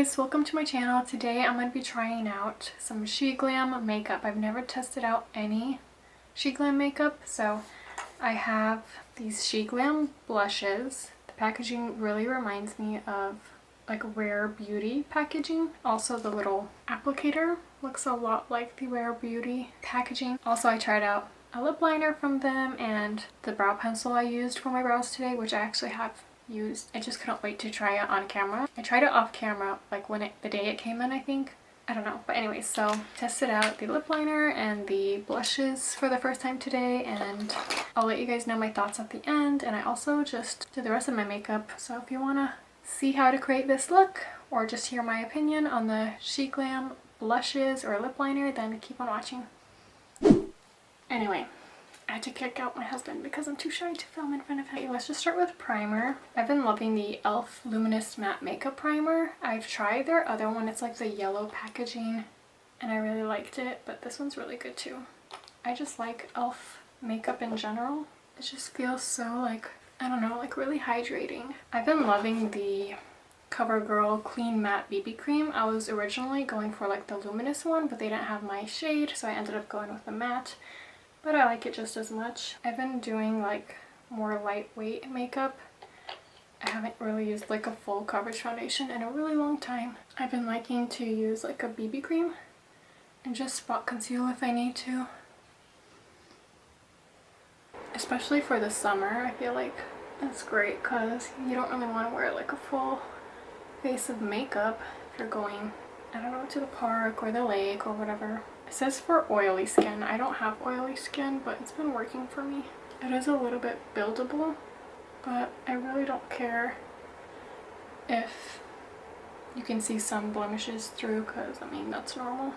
guys, welcome to my channel. Today I'm going to be trying out some Sheglam makeup. I've never tested out any Sheglam makeup, so I have these Sheglam blushes. The packaging really reminds me of like Rare Beauty packaging. Also the little applicator looks a lot like the Rare Beauty packaging. Also I tried out a lip liner from them and the brow pencil I used for my brows today, which I actually have used. I just couldn't wait to try it on camera. I tried it off camera like the day it came in, I think. I don't know, but anyways, so tested out the lip liner and the blushes for the first time today, and I'll let you guys know my thoughts at the end. And I also just did the rest of my makeup, so if you want to see how to create this look or just hear my opinion on the Sheglam blushes or lip liner, then keep on watching. Anyway, I had to kick out my husband because I'm too shy to film in front of him. Okay, let's just start with primer. I've been loving the e.l.f. Luminous Matte Makeup Primer. I've tried their other one. It's like the yellow packaging and I really liked it, but this one's really good too. I just like e.l.f. makeup in general. It just feels so like, I don't know, like really hydrating. I've been loving the CoverGirl Clean Matte BB Cream. I was originally going for like the luminous one, but they didn't have my shade, so I ended up going with the matte. But I like it just as much. I've been doing like more lightweight makeup. I haven't really used like a full coverage foundation in a really long time. I've been liking to use like a BB cream and just spot conceal if I need to. Especially for the summer, I feel like it's great because you don't really want to wear like a full face of makeup if you're going, I don't know, to the park or the lake or whatever. It says for oily skin. I don't have oily skin, but it's been working for me. It is a little bit buildable, but I really don't care if you can see some blemishes through, because I mean that's normal.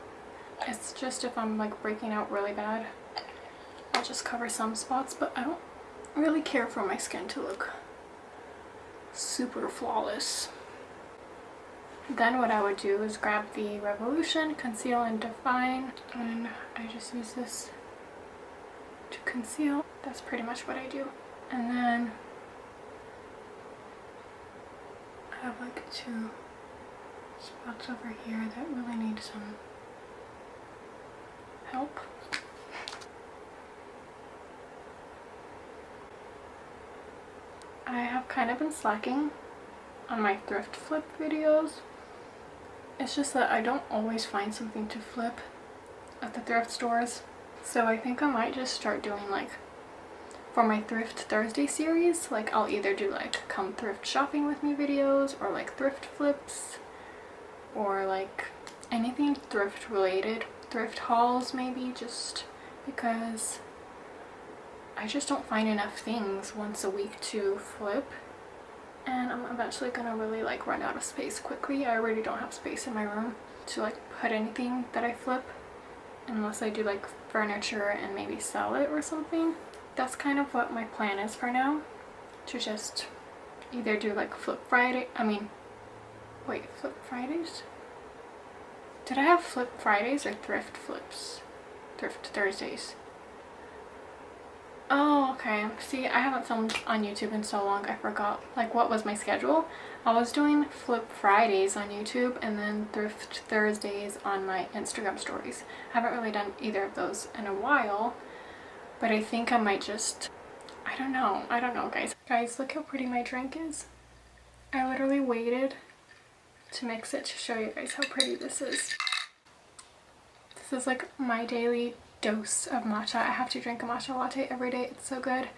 It's just if I'm like breaking out really bad, I'll just cover some spots, but I don't really care for my skin to look super flawless. Then what I would do is grab the Revolution Conceal and Define, and I just use this to conceal. That's pretty much what I do. And then I have like 2 spots over here that really need some help. I have kind of been slacking on my thrift flip videos. It's just that I don't always find something to flip at the thrift stores. So I think I might just start doing like, for my Thrift Thursday series, like I'll either do like come thrift shopping with me videos or like thrift flips or like anything thrift related. Thrift hauls maybe, just because I just don't find enough things once a week to flip. And I'm eventually gonna really like run out of space quickly. I already don't have space in my room to like put anything that I flip, unless I do like furniture and maybe sell it or something. That's kind of what my plan is for now, to just either do like flip Friday, flip Fridays? Did I have flip Fridays or thrift flips? Thrift Thursdays. Oh, okay. See, I haven't filmed on YouTube in so long, I forgot like what was my schedule. I was doing Flip Fridays on YouTube and then Thrift Thursdays on my Instagram stories. I haven't really done either of those in a while, but I think I might just, I don't know guys. Guys, look how pretty my drink is. I literally waited to mix it to show you guys how pretty this is. This is like my daily dose of matcha. I have to drink a matcha latte every day. It's so good.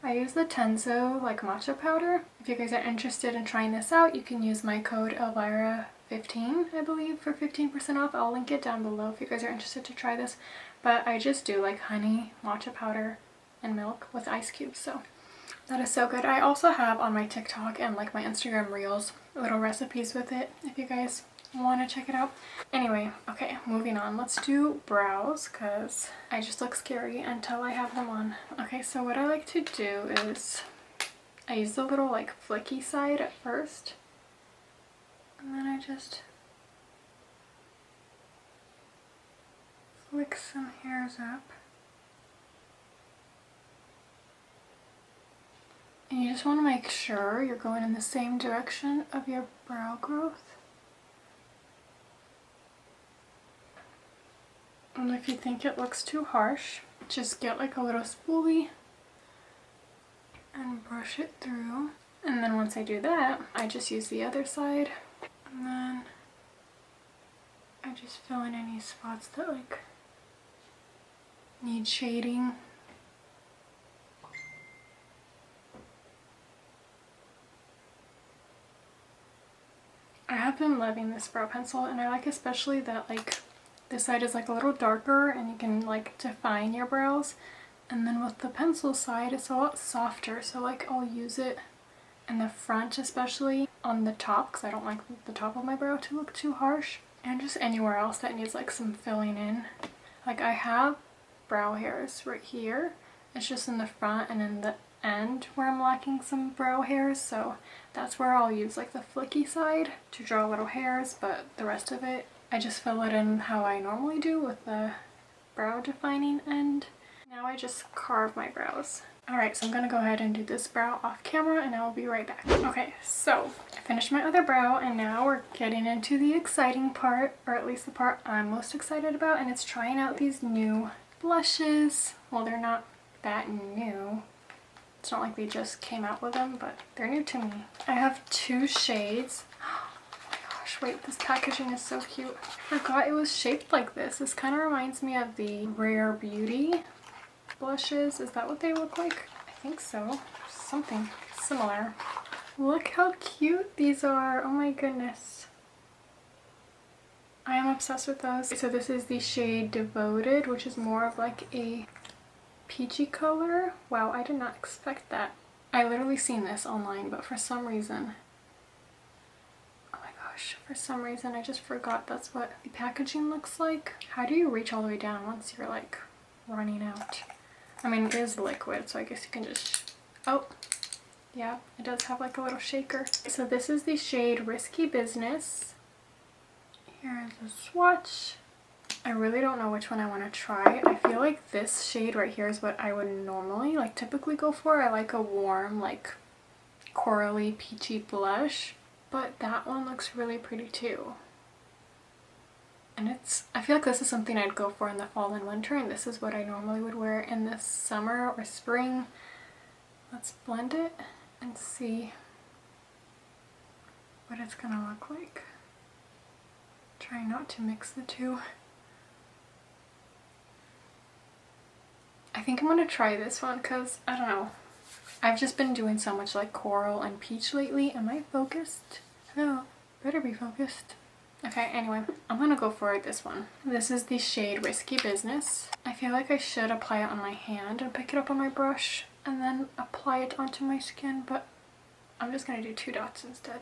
I use the Tenzo like matcha powder. If you guys are interested in trying this out, you can use my code Elvira15, I believe, for 15% off. I'll link it down below if you guys are interested to try this. But I just do like honey, matcha powder, and milk with ice cubes. So that is so good. I also have on my TikTok and like my Instagram reels little recipes with it if you guys want to check it out. Anyway, okay, moving on. Let's do brows because I just look scary until I have them on. Okay, so what I like to do is I use the little like flicky side at first, and then I just flick some hairs up. And you just want to make sure you're going in the same direction of your brow growth. And if you think it looks too harsh, just get like a little spoolie and brush it through. And then once I do that, I just use the other side. And then I just fill in any spots that like need shading. I have been loving this brow pencil, and I like especially that like this side is like a little darker and you can like define your brows. And then with the pencil side, it's a lot softer, so like I'll use it in the front, especially on the top, because I don't like the top of my brow to look too harsh, and just anywhere else that needs like some filling in. Like I have brow hairs right here, it's just in the front and in the end where I'm lacking some brow hairs, so that's where I'll use like the flicky side to draw little hairs, but the rest of it I just fill it in how I normally do with the brow defining end. Now I just carve my brows. Alright, so I'm gonna go ahead and do this brow off camera and I'll be right back. Okay, so I finished my other brow and now we're getting into the exciting part, or at least the part I'm most excited about, and it's trying out these new blushes. Well, they're not that new. It's not like they just came out with them, but they're new to me. I have two shades. Oh my gosh, wait, this packaging is so cute. I forgot it was shaped like this. This kind of reminds me of the Rare Beauty blushes. Is that what they look like? I think so. Something similar. Look how cute these are. Oh my goodness. I am obsessed with those. So this is the shade Devoted, which is more of like a peachy color. Wow, I did not expect that. I literally seen this online, but for some reason, oh my gosh, for some reason I just forgot that's what the packaging looks like. How do you reach all the way down once you're like running out? I mean, it is liquid, so I guess you can just, oh, yeah, it does have like a little shaker. So this is the shade Risky Business. Here's a swatch. I really don't know which one I want to try. I feel like this shade right here is what I would normally, like typically go for. I like a warm, like corally peachy blush, but that one looks really pretty too. And it's, I feel like this is something I'd go for in the fall and winter, and this is what I normally would wear in the summer or spring. Let's blend it and see what it's gonna look like. Try not to mix the two. I think I'm gonna try this one because, I don't know, I've just been doing so much like coral and peach lately. Am I focused? No, better be focused. Okay, anyway, I'm gonna go for this one. This is the shade Risky Business. I feel like I should apply it on my hand and pick it up on my brush and then apply it onto my skin, but I'm just gonna do 2 dots instead.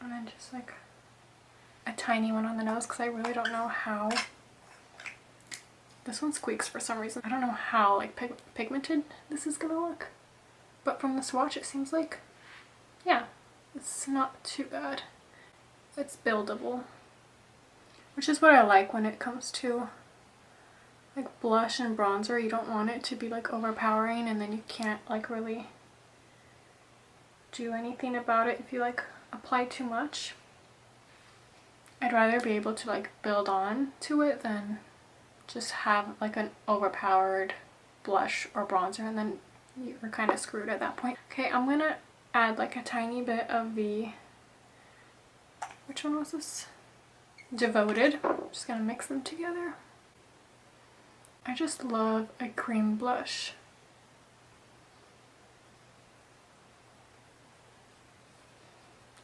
And then just like a tiny one on the nose, because I really don't know how. This one squeaks for some reason. I don't know how like pigmented this is gonna look, but from the swatch it seems like, yeah, it's not too bad. It's buildable, which is what I like when it comes to like blush and bronzer. You don't want it to be like overpowering and then you can't like really do anything about it if you like apply too much. I'd rather be able to like build on to it than just have like an overpowered blush or bronzer and then you're kind of screwed at that point. Okay, I'm gonna add like a tiny bit of the, which one was this? Devoted. Just gonna mix them together. I just love a cream blush.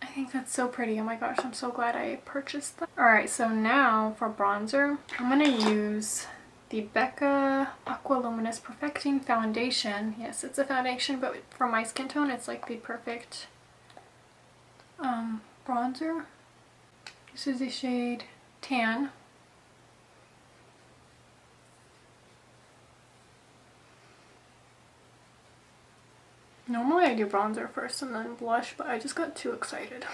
I think that's so pretty. Oh my gosh, I'm so glad I purchased that. Alright, so now for bronzer, I'm gonna use the Becca Aqua Luminous Perfecting Foundation. Yes, it's a foundation, but for my skin tone, it's like the perfect bronzer. This is the shade Tan. Normally I do bronzer first and then blush, but I just got too excited.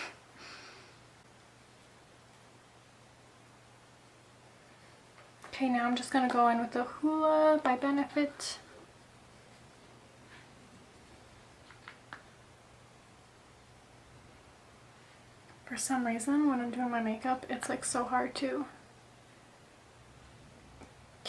Okay, now I'm just gonna go in with the Hoola by Benefit. For some reason, when I'm doing my makeup, it's like so hard to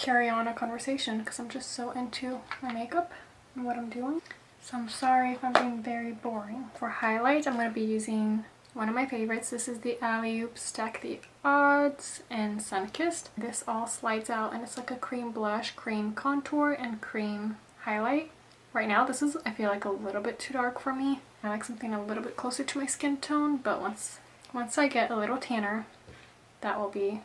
carry on a conversation because I'm just so into my makeup and what I'm doing. So I'm sorry if I'm being very boring. For highlight, I'm going to be using one of my favorites. This is the Alley-Oop Stack the Odds and Sunkissed. This all slides out and it's like a cream blush, cream contour, and cream highlight. Right now this is, I feel like, a little bit too dark for me. I like something a little bit closer to my skin tone, but once I get a little tanner, that will be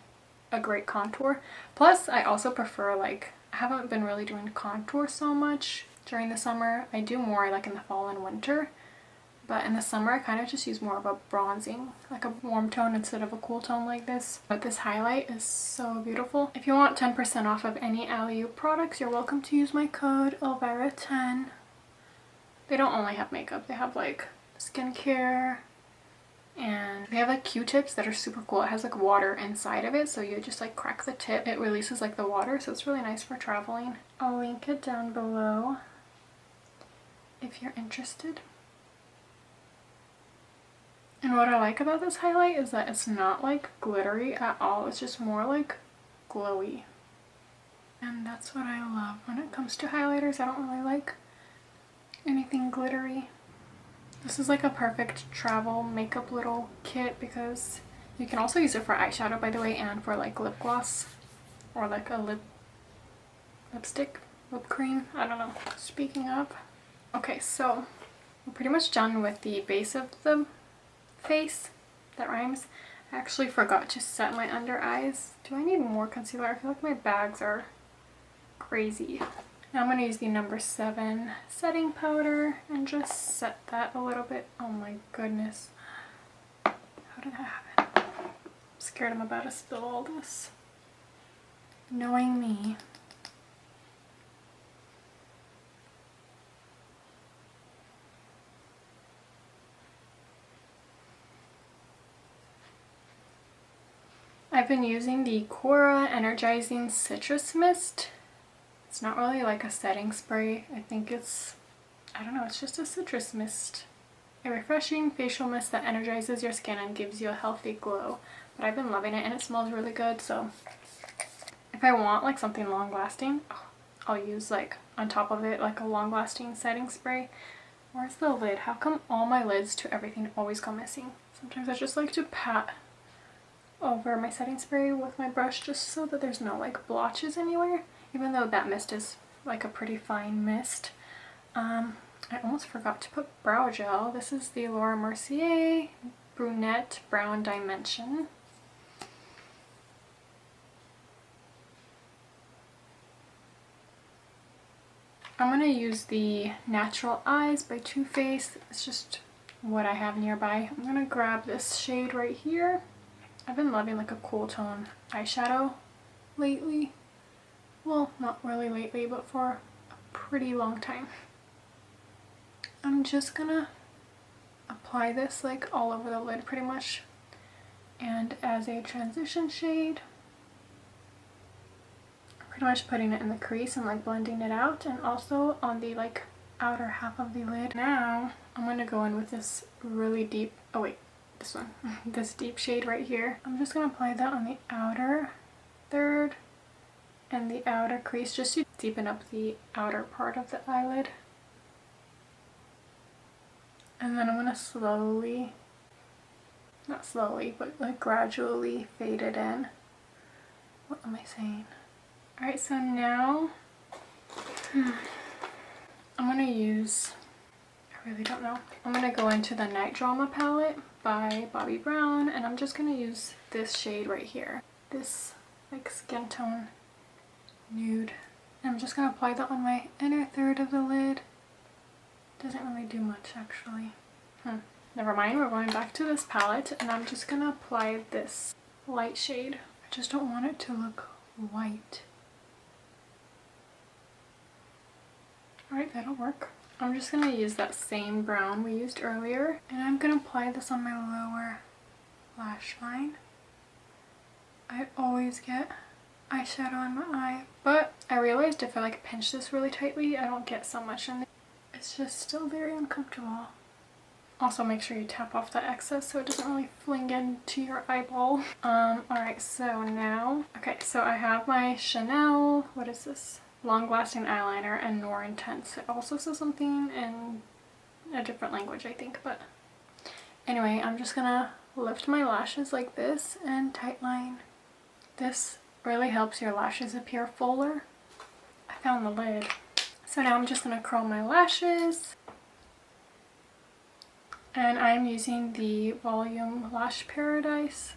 a great contour. Plus I also prefer, like, I haven't been really doing contour so much during the summer. I do more like in the fall and winter, but in the summer I kind of just use more of a bronzing, like a warm tone instead of a cool tone like this. But this highlight is so beautiful. If you want 10% off of any Alley-Oop products, you're welcome to use my code Elvira10. They don't only have makeup, they have like skincare, and they have like Q-tips that are super cool. It has like water inside of it, so you just like crack the tip, it releases like the water, so it's really nice for traveling. I'll link it down below if you're interested. And what I like about this highlight is that it's not like glittery at all, it's just more like glowy. And that's what I love when it comes to highlighters. I don't really like anything glittery. This is like a perfect travel makeup little kit because you can also use it for eyeshadow, by the way, and for like lip gloss or like a lipstick, lip cream, I don't know. Speaking of, okay, so we're pretty much done with the base of the face. That rhymes. I actually forgot to set my under eyes. Do I need more concealer? I feel like my bags are crazy. Now I'm going to use the number 7 setting powder and just set that a little bit. Oh my goodness. How did that happen? I'm scared I'm about to spill all this. Knowing me. I've been using the Cora Energizing Citrus Mist. It's not really like a setting spray. I think it's, I don't know, it's just a citrus mist. A refreshing facial mist that energizes your skin and gives you a healthy glow. But I've been loving it and it smells really good, so if I want like something long lasting, I'll use like on top of it like a long lasting setting spray. Where's the lid? How come all my lids to everything always go missing? Sometimes I just like to pat over my setting spray with my brush just so that there's no like blotches anywhere, even though that mist is like a pretty fine mist. I almost forgot to put brow gel. This is the Laura Mercier Brunette Brown Dimension. I'm going to use the Natural Eyes by Too Faced. It's just what I have nearby. I'm going to grab this shade right here. I've been loving like a cool tone eyeshadow lately. Well, not really lately, but for a pretty long time. I'm just gonna apply this like all over the lid pretty much. And as a transition shade, I'm pretty much putting it in the crease and like blending it out, and also on the like outer half of the lid. Now I'm gonna go in with this really deep, oh wait, this one, this deep shade right here. I'm just gonna apply that on the outer third and the outer crease just to deepen up the outer part of the eyelid. And then I'm gonna slowly, not slowly, but like gradually fade it in. What am I saying? Alright, so now I'm gonna use, I really don't know. I'm gonna go into the Night Drama palette by Bobbi Brown, and I'm just gonna use this shade right here. This like skin tone nude. I'm just gonna apply that on my inner third of the lid. Doesn't really do much actually. Never mind, we're going back to this palette and I'm just gonna apply this light shade. I just don't want it to look white. Alright, that'll work. I'm just gonna use that same brown we used earlier and I'm gonna apply this on my lower lash line. I always get eyeshadow in my eye, but I realized if I like pinch this really tightly, I don't get so much in there. It's just still very uncomfortable. Also make sure you tap off the excess so it doesn't really fling into your eyeball. Alright, so now, okay, so I have my Chanel, what is this? Long Lasting Eyeliner and Noir Intense. It also says something in a different language, I think, but anyway, I'm just gonna lift my lashes like this and tightline. This really helps your lashes appear fuller. I found the lid. So now I'm just gonna curl my lashes. And I'm using the Voluminous Lash Paradise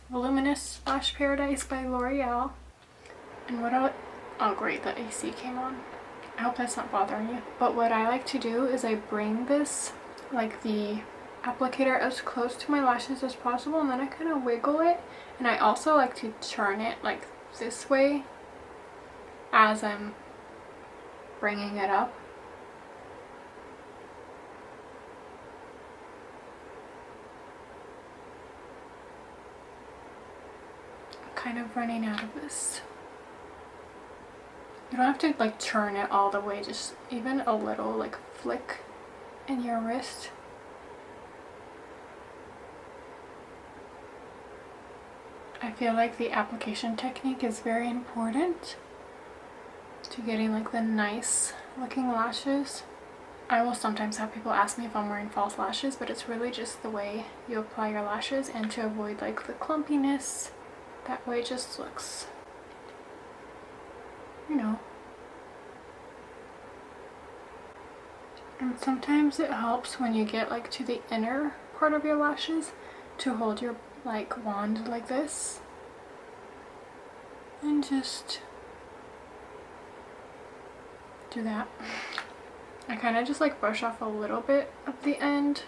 by L'Oreal. And oh great, the AC came on. I hope that's not bothering you. But what I like to do is I bring this, like the applicator, as close to my lashes as possible, and then I kind of wiggle it. And I also like to turn it like this way as I'm bringing it up. Kind of running out of this. You don't have to like turn it all the way, just even a little like flick in your wrist. I feel like the application technique is very important to getting like the nice looking lashes. I will sometimes have people ask me if I'm wearing false lashes, but it's really just the way you apply your lashes and to avoid like the clumpiness. That way it just looks, you know. And sometimes it helps when you get like to the inner part of your lashes to hold your like wand like this and just do that. I kind of just like brush off a little bit of the end.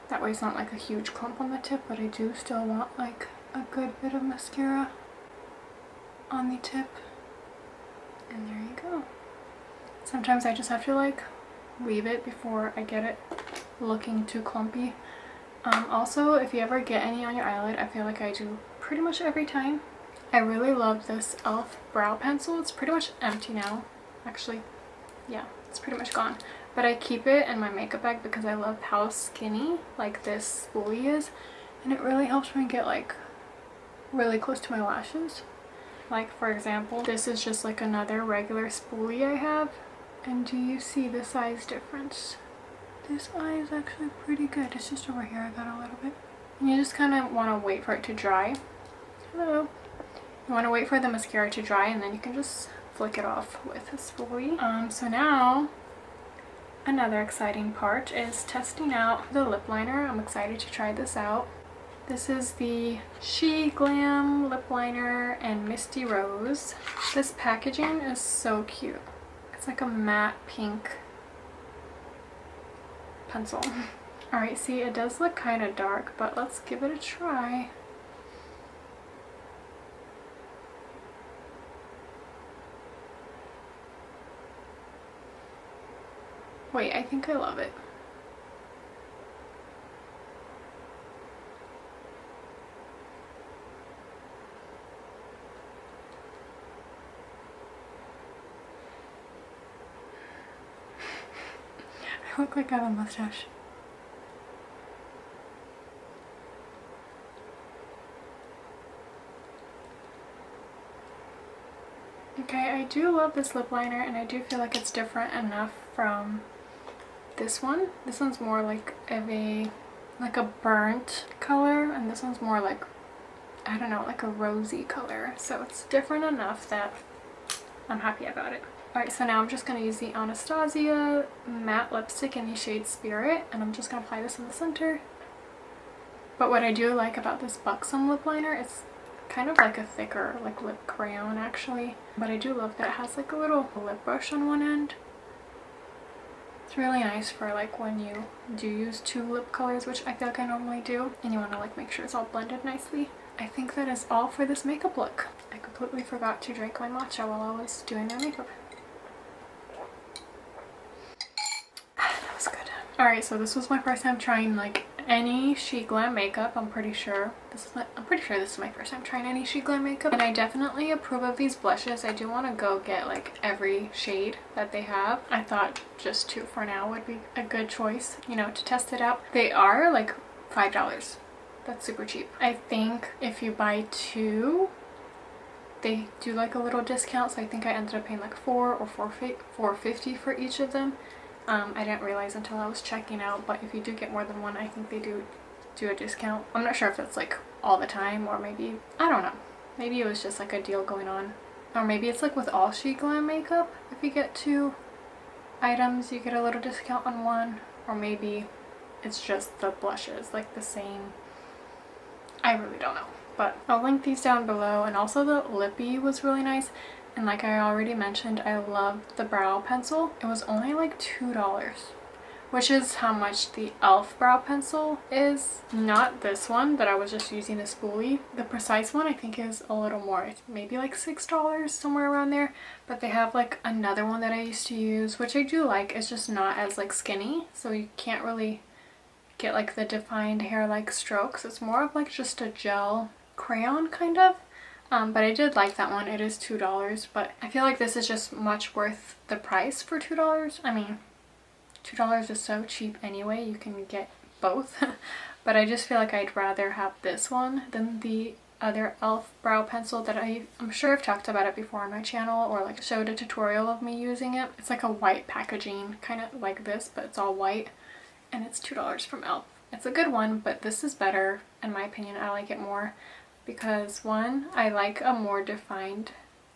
That way it's not like a huge clump on the tip, but I do still want like a good bit of mascara on the tip. And there you go. Sometimes I just have to like leave it before I get it looking too clumpy. Also, if you ever get any on your eyelid, I feel like I do pretty much every time. I really love this e.l.f. brow pencil. It's pretty much empty now. Actually, yeah, it's pretty much gone. But I keep it in my makeup bag because I love how skinny like this spoolie is. And it really helps me get like really close to my lashes. Like for example, this is just like another regular spoolie I have. And do you see the size difference? This eye is actually pretty good. It's just over here I got a little bit. And you just kind of want to wait for it to dry. Hello. You want to wait for the mascara to dry and then you can just flick it off with a spoolie. So now another exciting part is testing out the lip liner. I'm excited to try this out. This is the Sheglam lip liner and Misty Rose. This packaging is so cute. It's like a matte pink pencil. Alright, see, it does look kind of dark, but let's give it a try. Wait, I think I love it. I look like I have a mustache. Okay, I do love this lip liner and I do feel like it's different enough from this one. This one's more like of a burnt color and this one's more like, I don't know, like a rosy color. So it's different enough that I'm happy about it. Alright, so now I'm just going to use the Anastasia matte lipstick in the shade Spirit, and I'm just going to apply this in the center. But what I do like about this Buxom lip liner, it's kind of like a thicker like lip crayon actually. But I do love that it has like a little lip brush on one end. It's really nice for like when you do use two lip colors, which I feel like I normally do, and you want to like make sure it's all blended nicely. I think that is all for this makeup look. I completely forgot to drink my matcha while I was doing my makeup. That was good. Alright, so this was my first time trying like any Sheglam makeup. I'm pretty sure this is my first time trying any Sheglam makeup, and I definitely approve of these blushes. I do want to go get like every shade that they have. I thought just two for now would be a good choice, you know, to test it out. They are like $5. That's super cheap. I think if you buy 2, they do like a little discount, so I think I ended up paying like $4 or $4.50 for each of them. I didn't realize until I was checking out, but if you do get more than one, I think they do a discount. I'm not sure if it's like all the time, or maybe, I don't know, maybe it was just like a deal going on, or maybe it's like with all Sheglam makeup, if you get 2 items you get a little discount on one, or maybe it's just the blushes, like the same. I really don't know, but I'll link these down below. And also the lippy was really nice, and like I already mentioned, I love the brow pencil. It was only like $2, which is how much the e.l.f. brow pencil is. Not this one that I was just using a spoolie. The Precise one I think is a little more. It's maybe like $6, somewhere around there. But they have like another one that I used to use, which I do like. It's just not as like skinny, so you can't really get like the defined hair-like strokes. It's more of like just a gel crayon kind of. But I did like that one. It is $2, but I feel like this is just much worth the price for $2. I mean, $2 is so cheap anyway, you can get both. But I just feel like I'd rather have this one than the other e.l.f. brow pencil that I'm sure I've talked about it before on my channel, or like showed a tutorial of me using it. It's like a white packaging, kind of like this, but it's all white, and it's $2 from e.l.f. It's a good one, but this is better in my opinion. I like it more because, one, I like a more defined,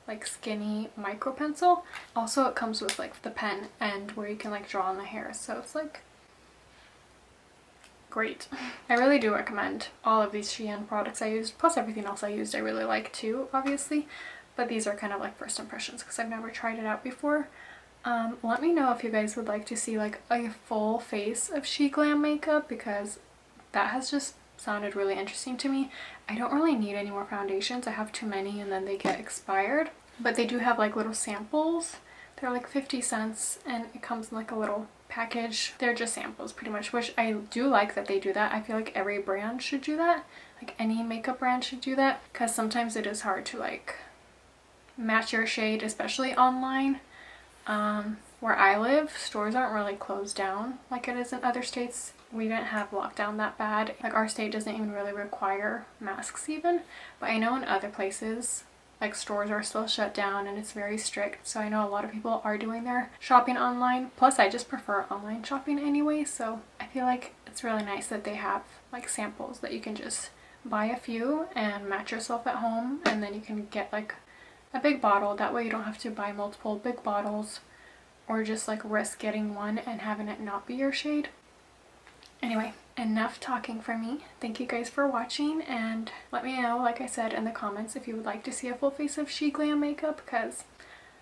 like skinny micro pencil. Also it comes with like the pen end where you can like draw on the hair, so it's like great. I really do recommend all of these Shein products I used, plus everything else I used I really like too, obviously, but these are kind of like first impressions because I've never tried it out before. Let me know if you guys would like to see like a full face of Sheglam makeup, because that has just sounded really interesting to me. I don't really need any more foundations. I have too many and then they get expired. But they do have like little samples. They're like 50 cents and it comes in like a little package. They're just samples pretty much, which I do like that they do that. I feel like every brand should do that. Like any makeup brand should do that, because sometimes it is hard to like match your shade, especially online. Where I live, stores aren't really closed down like it is in other states. We didn't have lockdown that bad. Like our state doesn't even really require masks even, but I know in other places like stores are still shut down and it's very strict. So I know a lot of people are doing their shopping online. Plus I just prefer online shopping anyway, so I feel like it's really nice that they have like samples that you can just buy a few and match yourself at home, and then you can get like a big bottle. That way you don't have to buy multiple big bottles or just like risk getting one and having it not be your shade. Anyway, enough talking from me. Thank you guys for watching, and let me know, like I said, in the comments if you would like to see a full face of Sheglam makeup, because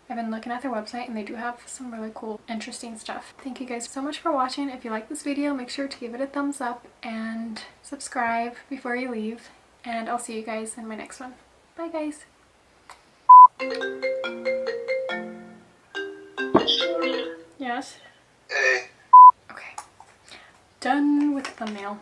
I've been looking at their website and they do have some really cool, interesting stuff. Thank you guys so much for watching. If you like this video, make sure to give it a thumbs up and subscribe before you leave, and I'll see you guys in my next one. Bye guys! Yes? Hey. Okay. Done with the thumbnail.